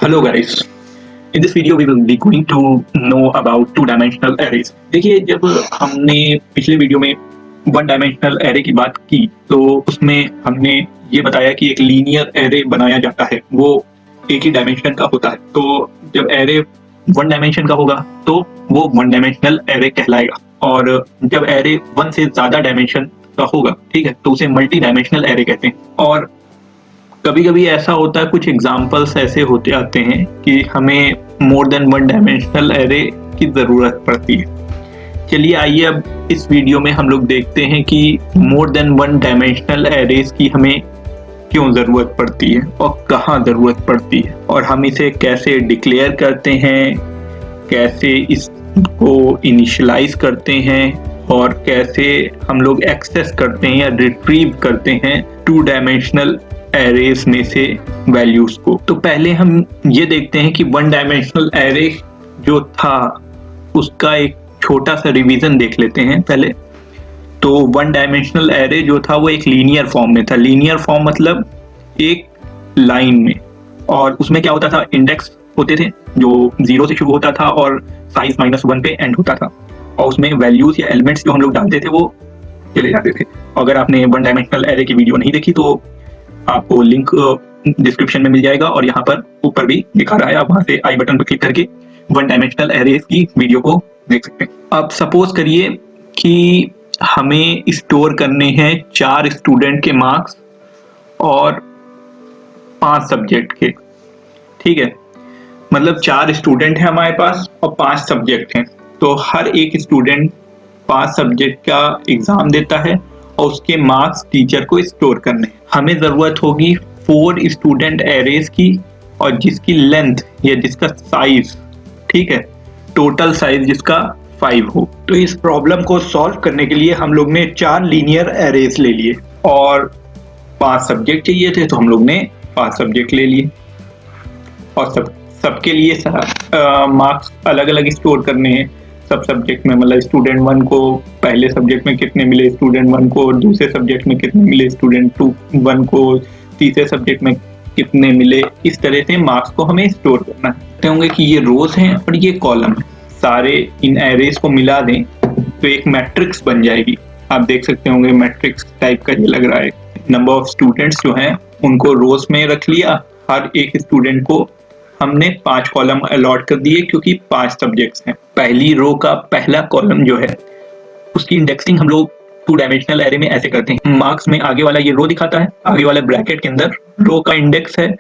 Hello guys, in this video we will be going to know about two dimensional arrays. देखिए, जब हमने पिछले video में one dimensional array की बात की तो उसमें हमने ये बताया कि एक लीनियर एरे बनाया जाता है, वो एक ही डायमेंशन का होता है। तो जब एरे वन डायमेंशन का होगा तो वो वन डायमेंशनल एरे कहलाएगा, और जब एरे वन से ज्यादा डायमेंशन का होगा, ठीक है, तो उसे मल्टी डायमेंशनल एरे कहते हैं। और कभी कभी ऐसा होता है, कुछ एग्जाम्पल्स ऐसे होते आते हैं कि हमें more than one dimensional array की ज़रूरत पड़ती है। चलिए आइए अब इस वीडियो में हम लोग देखते हैं कि more than one dimensional arrays की हमें क्यों ज़रूरत पड़ती है और कहाँ ज़रूरत पड़ती है, और हम इसे कैसे डिक्लेयर करते हैं, कैसे इसको इनिशियलाइज करते हैं, और कैसे हम लोग एक्सेस करते हैं या रिट्रीव करते हैं टू डायमेंशनल एरेज में से वैल्यूज को। तो पहले हम ये देखते हैं कि वन डायमेंशनल एरे जो था उसका एक छोटा सा रिवीजन देख लेते हैं पहले। तो वन डायमेंशनल एरे जो था वो एक लीनियर फॉर्म में था। लीनियर फॉर्म मतलब एक लाइन में, और उसमें क्या होता था, इंडेक्स होते थे जो 0 से शुरू होता था और साइज -1 पे एंड होता था, और उसमें वैल्यूज या एलिमेंट्स जो हम लोग डालते थे वो चले जाते थे। अगर आपने वन डायमेंशनल एरे की वीडियो नहीं देखी तो आपको लिंक डिस्क्रिप्शन में मिल जाएगा, और यहाँ पर ऊपर भी दिखा रहा है, आप वहां से आई बटन पर क्लिक करके वन डायमेंशनल एरेज की वीडियो को देख सकते हैं। अब सपोज करिए कि हमें स्टोर करने हैं 4 स्टूडेंट के मार्क्स और 5 सब्जेक्ट के, ठीक है, मतलब 4 स्टूडेंट हैं हमारे पास और 5 सब्जेक्ट हैं। तो हर एक स्टूडेंट 5 सब्जेक्ट का एग्जाम देता है और उसके मार्क्स टीचर को स्टोर करने। हमें ज़रूरत होगी 4 स्टूडेंट एरेज की, और जिसकी लेंथ या जिसका साइज, ठीक है, टोटल साइज जिसका 5 हो। तो इस प्रॉब्लम को सॉल्व करने के लिए हम लोग ने 4 लीनियर एरेज ले लिए, और 5 सब्जेक्ट चाहिए थे तो हम लोग ने 5 सब्जेक्ट ले लिए, और सबके लिए मार्क्स अलग अलग स्टोर करने हैं सब सब्जेक्ट में। मतलब स्टूडेंट 1 को पहले सब्जेक्ट में कितने मिले, स्टूडेंट 1 को दूसरे सब्जेक्ट में कितने मिले, स्टूडेंट 1 को तीसरे सब्जेक्ट में कितने मिले, इस तरह से मार्क्स को हमें स्टोर करना है। कहते होंगे कि ये रोज हैं और ये कॉलम है, सारे इन एरेज को मिला दें तो एक मैट्रिक्स बन जाएगी। आप देख सकते होंगे मैट्रिक्स टाइप का ये लग रहा है। नंबर ऑफ स्टूडेंट्स जो हैं उनको रोज में रख लिया, हर एक स्टूडेंट को हमने 5 कॉलम अलॉट कर दिए क्योंकि 5 सब्जेक्ट्स हैं। पहली रो का पहला कॉलम जो है उसकी इंडेक्सिंग हम लोग टू डायमेंशनल एरे में ऐसे करते हैं। मार्क्स में आगे वाला ये रो दिखाता है, आगे वाले ब्रैकेट के अंदर रो का इंडेक्स है,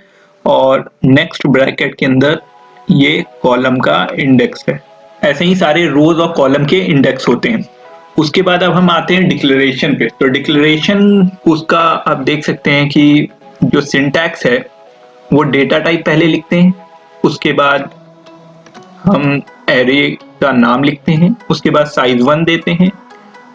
और नेक्स्ट ब्रैकेट के अंदर ये कॉलम का इंडेक्स है। ऐसे ही सारे रोज और कॉलम के इंडेक्स होते हैं। उसके बाद अब हम आते हैं डिक्लेरेशन पे। तो डिक्लेरेशन उसका आप देख सकते हैं कि जो सिंटैक्स है वो डेटा टाइप पहले लिखते हैं, उसके बाद हम एरे का नाम लिखते हैं, उसके बाद साइज 1 देते हैं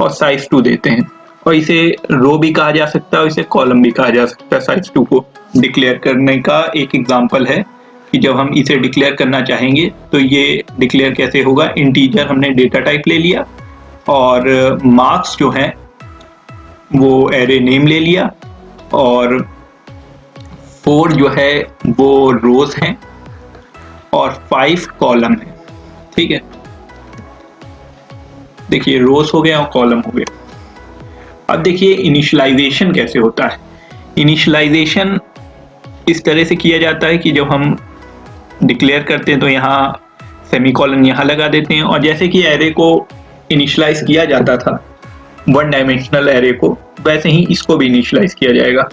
और साइज 2 देते हैं, और इसे रो भी कहा जा सकता है, इसे कॉलम भी कहा जा सकता है। साइज 2 को डिक्लेयर करने का एक एग्जांपल है कि जब हम इसे डिक्लेयर करना चाहेंगे तो ये डिक्लेयर कैसे होगा। इंटीजर हमने डेटा टाइप ले लिया, और मार्क्स जो है वो एरे नेम ले लिया, और 4 जो है वो रोज हैं और 5 कॉलम है, ठीक है। देखिए रोज हो गया और कॉलम हो गया। अब देखिए इनिशियलाइजेशन कैसे होता है। इनिशियलाइजेशन इस तरह से किया जाता है कि जब हम डिक्लेयर करते हैं तो यहाँ सेमीकोलन यहाँ लगा देते हैं, और जैसे कि एरे को इनिशियलाइज किया जाता था वन डायमेंशनल एरे को, वैसे ही इसको भी इनिशियलाइज किया जाएगा।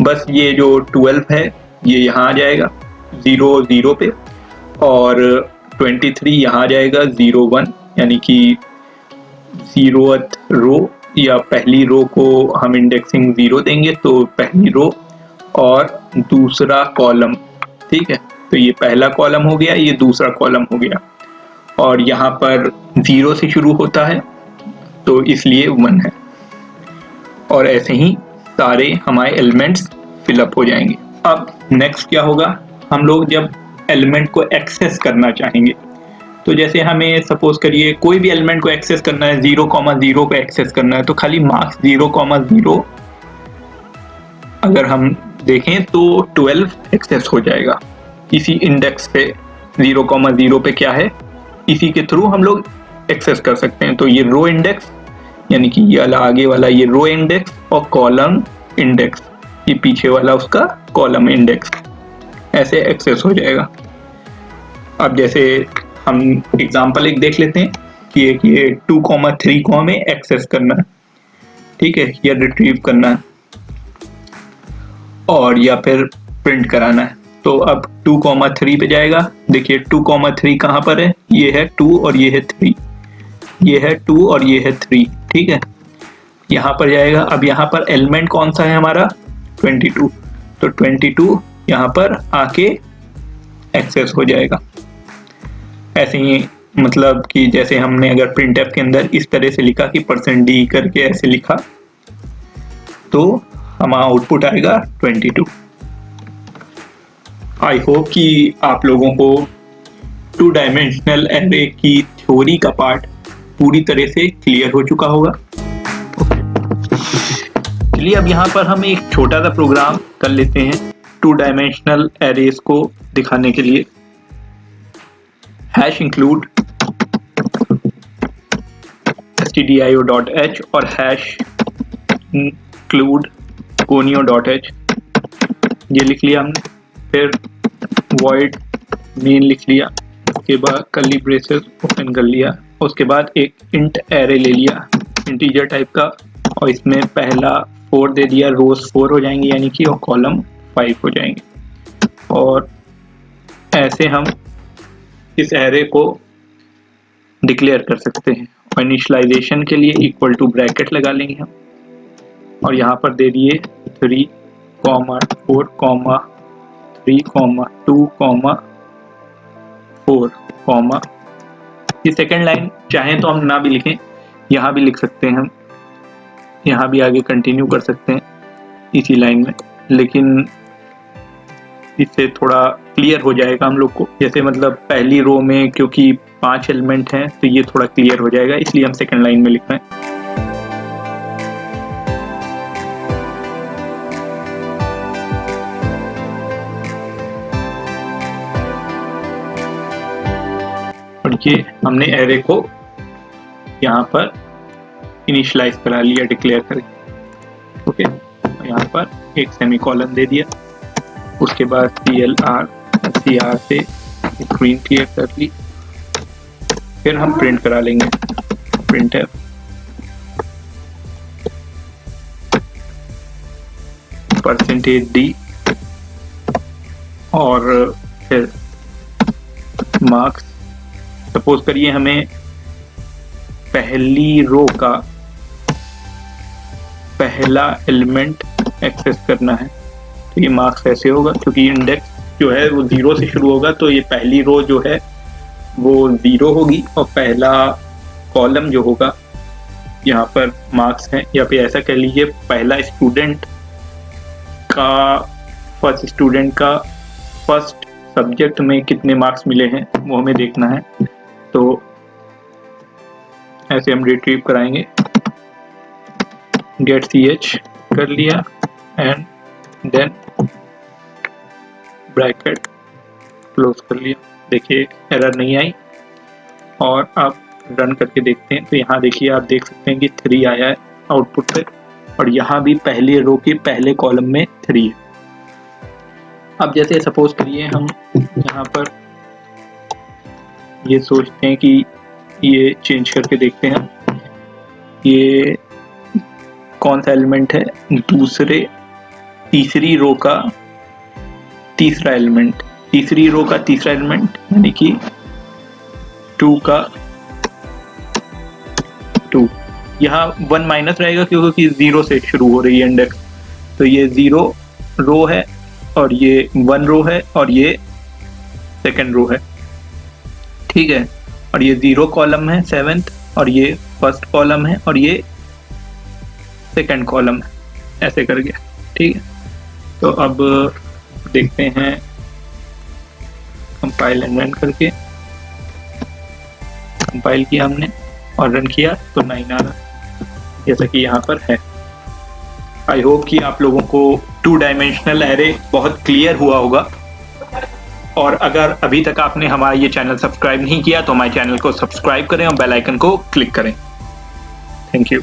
बस ये जो 12 है ये यहाँ आ जाएगा 0 0 पे, और 23 यहाँ आ जाएगा 0 1, यानी कि 0th रो या पहली रो को हम इंडेक्सिंग 0 देंगे तो पहली रो और दूसरा कॉलम, ठीक है। तो ये पहला कॉलम हो गया, ये दूसरा कॉलम हो गया, और यहाँ पर 0 से शुरू होता है तो इसलिए 1 है, और ऐसे ही सारे हमारे एलिमेंट्स फिलअप हो जाएंगे। अब नेक्स्ट क्या होगा, हम लोग जब एलिमेंट को एक्सेस करना चाहेंगे तो जैसे हमें सपोज करिए कोई भी एलिमेंट को एक्सेस करना है, 0,0 को एक्सेस करना है, तो खाली मार्क्स 0,0 अगर हम देखें तो 12 एक्सेस हो जाएगा इसी इंडेक्स पे 0,0 पे क्या है, इसी के थ्रू हम लोग एक्सेस कर सकते हैं। तो ये रो इंडेक्स यानी कि ये वाला आगे वाला ये रो इंडेक्स और कॉलम इंडेक्स ये पीछे वाला उसका कॉलम इंडेक्स ऐसे एक्सेस हो जाएगा। अब जैसे हम एग्जांपल एक देख लेते हैं कि एक ये 2,3 को हमें एक्सेस करना है, ठीक है, या रिट्रीव करना है और या फिर प्रिंट कराना है। तो अब 2,3 पे जाएगा। देखिए 2,3 कहाँ पर है, ये है 2 और ये है 3, ये है 2 और ये है 3, ठीक है। यहाँ पर जाएगा। अब यहाँ पर एलिमेंट कौन सा है हमारा 22, तो 22 यहाँ पर आके एक्सेस हो जाएगा। ऐसे ही मतलब कि जैसे हमने अगर प्रिंटफ के अंदर इस तरह से लिखा कि %d करके ऐसे लिखा तो हमारा आउटपुट आएगा 22। आई होप कि आप लोगों को 2 डायमेंशनल एरे की थ्योरी का पार्ट पूरी तरह से क्लियर हो चुका होगा। चलिए अब यहाँ पर हम एक छोटा सा प्रोग्राम कर लेते हैं 2 डायमेंशनल एरेज को दिखाने के लिए। #include stdio.h और #include conio.h ये लिख लिया हमने। फिर void main लिख लिया, उसके बाद कर्ली ब्रेसेस ओपन कर लिया, उसके बाद एक int array ले लिया इंटीजर टाइप का और इसमें पहला 4 दे दिया, रोज 4 हो जाएंगे यानी कि, और कॉलम 5 हो जाएंगे। और ऐसे हम इस एरे को डिक्लेयर कर सकते हैं। और इनिशियलाइजेशन के लिए इक्वल टू ब्रैकेट लगा लेंगे हम और यहाँ पर दे दिए 3, 4, 3, 2, 4, ये सेकेंड लाइन चाहें तो हम ना भी लिखें, यहाँ भी लिख सकते हैं, हम यहाँ भी आगे कंटिन्यू कर सकते हैं इसी लाइन में, लेकिन इससे थोड़ा क्लियर हो जाएगा हम लोग को। जैसे मतलब पहली रो में क्योंकि 5 एलिमेंट हैं तो ये थोड़ा क्लियर हो जाएगा, इसलिए हम सेकंड लाइन में लिख रहे हैं। और ये हमने एरे को यहाँ पर इनिशियलाइज करा लिया डिक्लेयर करके। ओके, यहाँ पर एक सेमीकोलन दे दिया, उसके बाद CR से स्क्रीन क्लियर कर ली। फिर हम प्रिंट करा लेंगे printf %d और फिर मार्क्स। सपोज करिए हमें पहली रो का पहला एलिमेंट एक्सेस करना है तो ये मार्क्स ऐसे होगा, क्योंकि इंडेक्स जो है वो 0 से शुरू होगा तो ये पहली रो जो है वो 0 होगी और पहला कॉलम जो होगा यहाँ पर मार्क्स है, या फिर ऐसा कह लीजिए पहला स्टूडेंट का फर्स्ट सब्जेक्ट में कितने मार्क्स मिले हैं वो हमें देखना है। तो ऐसे हम रिट्रीव कराएंगे, गेट ch कर लिया एंड देन ब्रैकेट क्लोज कर लिया। देखिए एरर नहीं आई और अब रन करके देखते हैं तो यहाँ देखिए आप देख सकते हैं कि 3 आया है आउटपुट पे और यहाँ भी पहली रो के पहले कॉलम में 3 है। अब जैसे सपोज करिए हम यहाँ पर ये सोचते हैं कि ये चेंज करके देखते हैं ये कौन सा एलिमेंट है, तीसरी रो का तीसरा एलिमेंट, तीसरी रो का तीसरा एलिमेंट यानी कि 2 का 2। यहाँ 1 माइनस रहेगा क्योंकि 0 से शुरू हो रही है इंडेक्स, तो ये 0 रो है और ये 1 रो है और ये सेकंड रो है, ठीक है। और ये 0 कॉलम है 7th और ये फर्स्ट कॉलम है और ये सेकंड कॉलम है, ऐसे कर गया, ठीक है। तो अब देखते हैं कंपाइल एंड रन करके, कंपाइल किया हमने और रन किया तो 9 आ रहा जैसा कि यहाँ पर है। आई होप कि आप लोगों को टू डायमेंशनल एरे बहुत क्लियर हुआ होगा। और अगर अभी तक आपने हमारा ये चैनल सब्सक्राइब नहीं किया तो हमारे चैनल को सब्सक्राइब करें और बेल आइकन को क्लिक करें। Thank you.